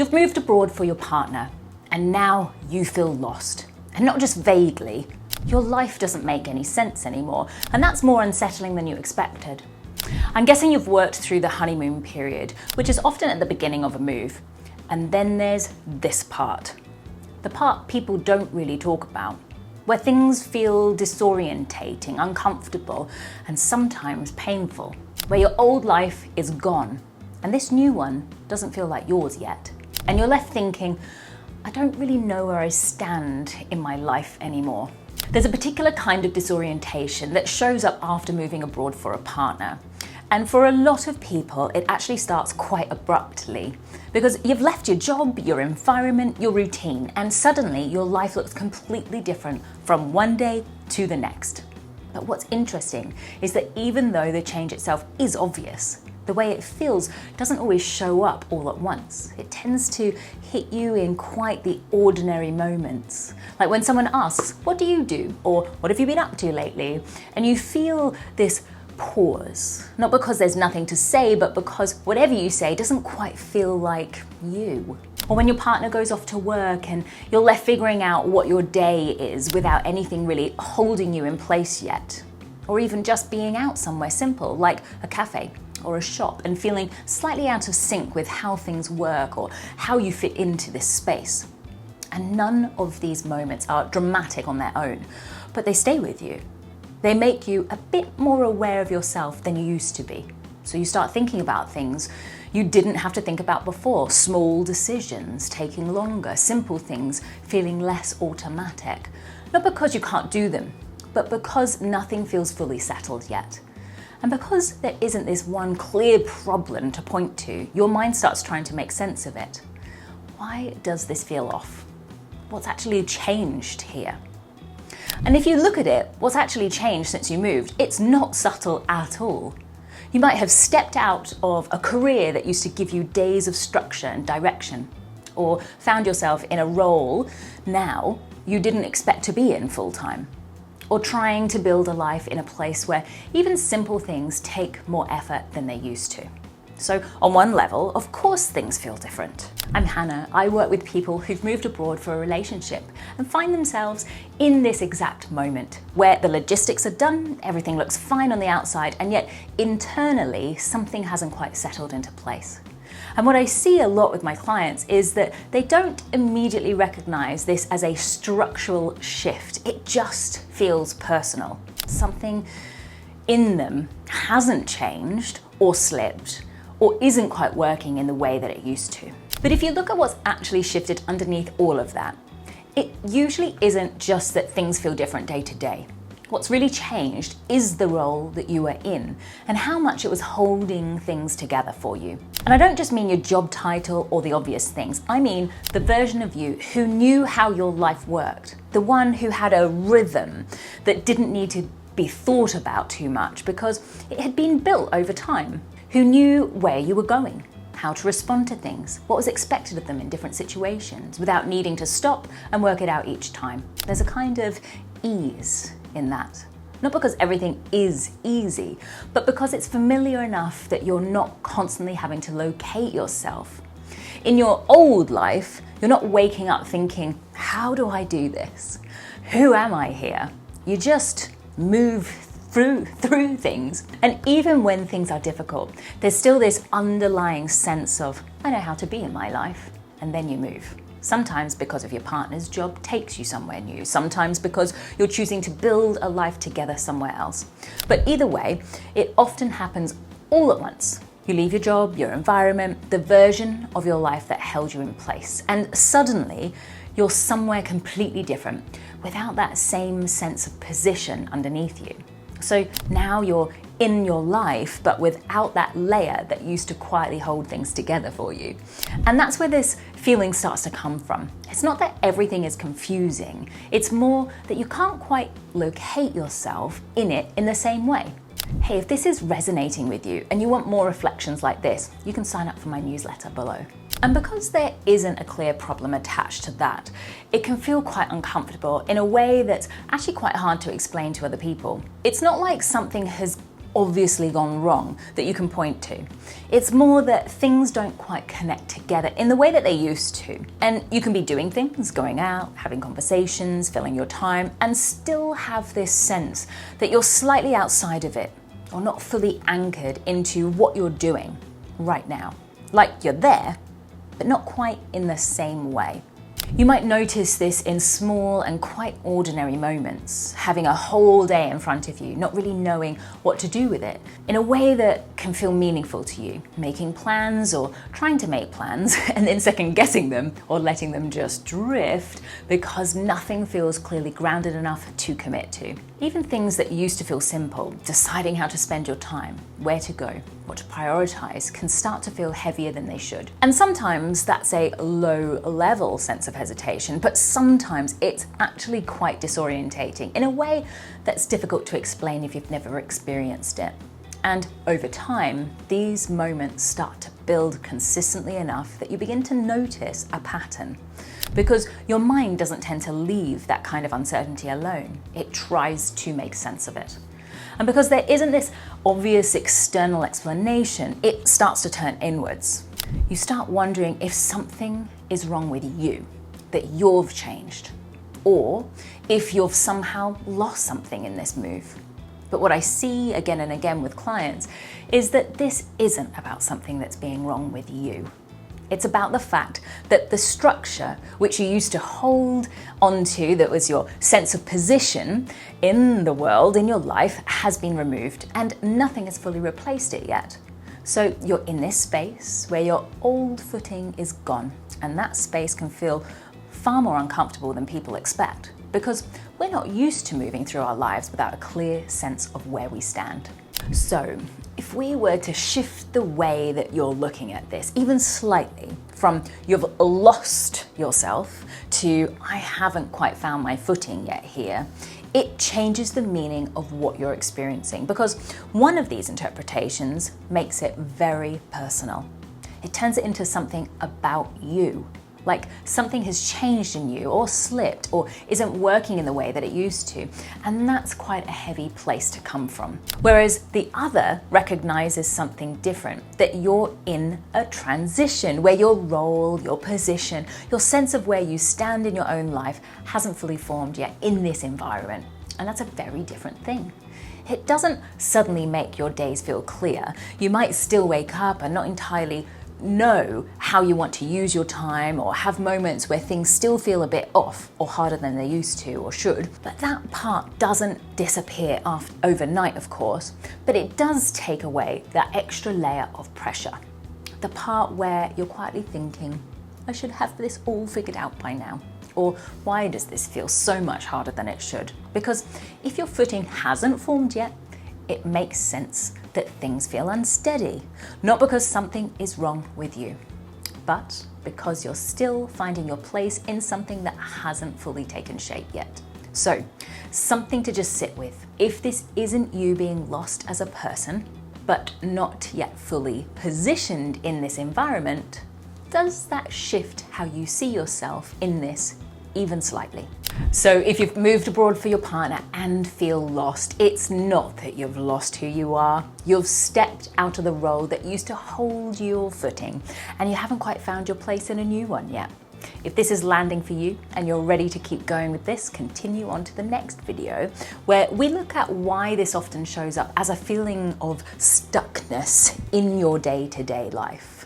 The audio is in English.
You've moved abroad for your partner, and now you feel lost. And not just vaguely, your life doesn't make any sense anymore, and that's more unsettling than you expected. I'm guessing you've worked through the honeymoon period, which is often at the beginning of a move. And then there's this part. The part people don't really talk about, where things feel disorientating, uncomfortable, and sometimes painful. Where your old life is gone, and this new one doesn't feel like yours yet. And you're left thinking, I don't really know where I stand in my life anymore. There's a particular kind of disorientation that shows up after moving abroad for a partner. And for a lot of people, it actually starts quite abruptly because you've left your job, your environment, your routine, and suddenly your life looks completely different from one day to the next. But what's interesting is that even though the change itself is obvious, the way it feels doesn't always show up all at once. It tends to hit you in quite the ordinary moments. Like when someone asks, what do you do? Or what have you been up to lately? And you feel this pause, not because there's nothing to say, but because whatever you say doesn't quite feel like you. Or when your partner goes off to work and you're left figuring out what your day is without anything really holding you in place yet. Or even just being out somewhere simple, like a cafe or a shop, and feeling slightly out of sync with how things work or how you fit into this space. And none of these moments are dramatic on their own, but they stay with you. They make you a bit more aware of yourself than you used to be. So you start thinking about things you didn't have to think about before, small decisions taking longer, simple things feeling less automatic. Not because you can't do them, but because nothing feels fully settled yet. And because there isn't this one clear problem to point to, your mind starts trying to make sense of it. Why does this feel off? What's actually changed here? And if you look at it, what's actually changed since you moved, it's not subtle at all. You might have stepped out of a career that used to give you days of structure and direction, or found yourself in a role now you didn't expect to be in full time. Or trying to build a life in a place where even simple things take more effort than they used to. So on one level, of course things feel different. I'm Hannah. I work with people who've moved abroad for a relationship and find themselves in this exact moment where the logistics are done, everything looks fine on the outside, and yet internally something hasn't quite settled into place. And what I see a lot with my clients is that they don't immediately recognize this as a structural shift. It just feels personal. Something in them hasn't changed or slipped or isn't quite working in the way that it used to. But if you look at what's actually shifted underneath all of that, it usually isn't just that things feel different day to day. What's really changed is the role that you were in and how much it was holding things together for you. And I don't just mean your job title or the obvious things. I mean the version of you who knew how your life worked, the one who had a rhythm that didn't need to be thought about too much because it had been built over time, who knew where you were going, how to respond to things, what was expected of them in different situations without needing to stop and work it out each time. There's a kind of ease in that. Not because everything is easy, but because it's familiar enough that you're not constantly having to locate yourself. In your old life, you're not waking up thinking, how do I do this? Who am I here? You just move through things. And even when things are difficult, there's still this underlying sense of, I know how to be in my life. And then you move. Sometimes because of your partner's job takes you somewhere new, sometimes because you're choosing to build a life together somewhere else. But either way, it often happens all at once. You leave your job, your environment, the version of your life that held you in place, and suddenly you're somewhere completely different without that same sense of position underneath you. So now you're in your life, but without that layer that used to quietly hold things together for you. And that's where this feeling starts to come from. It's not that everything is confusing, it's more that you can't quite locate yourself in it in the same way. Hey, if this is resonating with you and you want more reflections like this, you can sign up for my newsletter below. And because there isn't a clear problem attached to that, it can feel quite uncomfortable in a way that's actually quite hard to explain to other people. It's not like something has obviously gone wrong that you can point to. It's more that things don't quite connect together in the way that they used to. And you can be doing things, going out, having conversations, filling your time, and still have this sense that you're slightly outside of it, or not fully anchored into what you're doing right now. Like you're there, but not quite in the same way. You might notice this in small and quite ordinary moments, having a whole day in front of you, not really knowing what to do with it, in a way that can feel meaningful to you, making plans or trying to make plans and then second guessing them or letting them just drift because nothing feels clearly grounded enough to commit to. Even things that used to feel simple, deciding how to spend your time, where to go, what to prioritize, can start to feel heavier than they should. And sometimes that's a low-level sense of hesitation, but sometimes it's actually quite disorientating in a way that's difficult to explain if you've never experienced it. And over time, these moments start to build consistently enough that you begin to notice a pattern. Because your mind doesn't tend to leave that kind of uncertainty alone. It tries to make sense of it. And because there isn't this obvious external explanation, it starts to turn inwards. You start wondering if something is wrong with you, that you've changed, or if you've somehow lost something in this move. But what I see again and again with clients is that this isn't about something that's being wrong with you. It's about the fact that the structure which you used to hold onto, that was your sense of position in the world, in your life, has been removed and nothing has fully replaced it yet. So you're in this space where your old footing is gone, and that space can feel far more uncomfortable than people expect because we're not used to moving through our lives without a clear sense of where we stand. So, if we were to shift the way that you're looking at this, even slightly, from you've lost yourself to I haven't quite found my footing yet here, it changes the meaning of what you're experiencing, because one of these interpretations makes it very personal. It turns it into something about you. Like something has changed in you or slipped or isn't working in the way that it used to. And that's quite a heavy place to come from. Whereas the other recognizes something different, that you're in a transition where your role, your position, your sense of where you stand in your own life hasn't fully formed yet in this environment. And that's a very different thing. It doesn't suddenly make your days feel clear. You might still wake up and not entirely know how you want to use your time, or have moments where things still feel a bit off or harder than they used to or should. But that part doesn't disappear overnight, of course, but it does take away that extra layer of pressure. The part where you're quietly thinking, I should have this all figured out by now. Or why does this feel so much harder than it should? Because if your footing hasn't formed yet, it makes sense that things feel unsteady, not because something is wrong with you, but because you're still finding your place in something that hasn't fully taken shape yet. So, something to just sit with. If this isn't you being lost as a person, but not yet fully positioned in this environment, does that shift how you see yourself in this even slightly? So if you've moved abroad for your partner and feel lost, it's not that you've lost who you are. You've stepped out of the role that used to hold your footing, and you haven't quite found your place in a new one yet. If this is landing for you and you're ready to keep going with this, continue on to the next video where we look at why this often shows up as a feeling of stuckness in your day-to-day life.